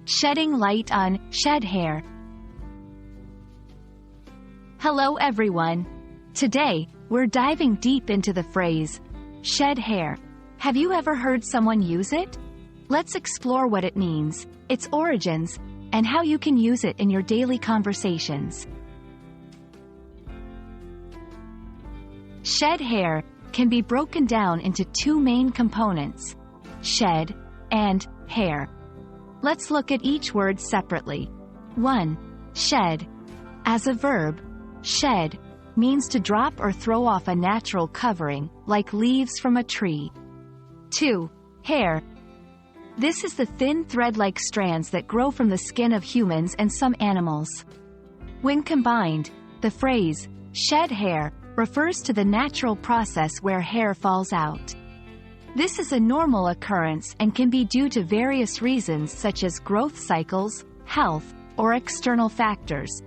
Shedding light on shed hair. Hello everyone. Today, we're diving deep into the phrase, shed hair. Have you ever heard someone use it? Let's explore what it means, its origins, and how you can use it in your daily conversations. Shed hair can be broken down into two main components, shed and hair. Let's look at each word separately. 1. Shed. As a verb, shed means to drop or throw off a natural covering, like leaves from a tree. 2. Hair. This is the thin thread-like strands that grow from the skin of humans and some animals. When combined, the phrase, shed hair, refers to the natural process where hair falls out. This is a normal occurrence and can be due to various reasons such as growth cycles, health, or external factors.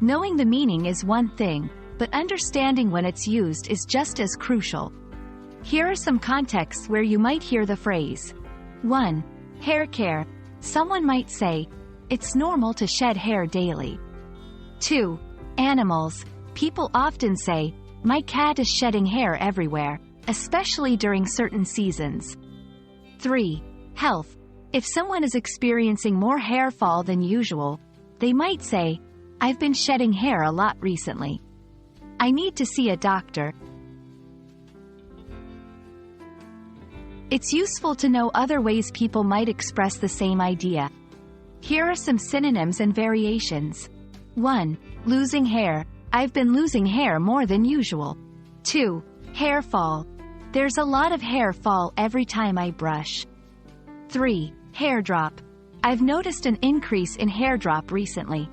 Knowing the meaning is one thing, but understanding when it's used is just as crucial. Here are some contexts where you might hear the phrase. 1. Hair care. Someone might say, "It's normal to shed hair daily." 2. Animals. People often say, "My cat is shedding hair everywhere, especially during certain seasons." 3. Health. If someone is experiencing more hair fall than usual, they might say, "I've been shedding hair a lot recently. I need to see a doctor." It's useful to know other ways people might express the same idea. Here are some synonyms and variations. 1. Losing hair. I've been losing hair more than usual. 2. Hair fall. There's a lot of hair fall every time I brush. 3. Hair drop. I've noticed an increase in hair drop recently.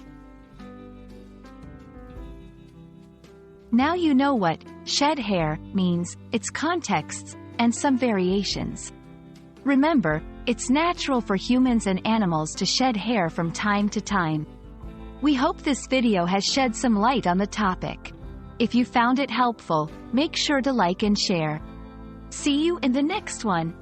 Now you know what shed hair means, its contexts, and some variations. Remember, it's natural for humans and animals to shed hair from time to time. We hope this video has shed some light on the topic. If you found it helpful, make sure to like and share. See you in the next one.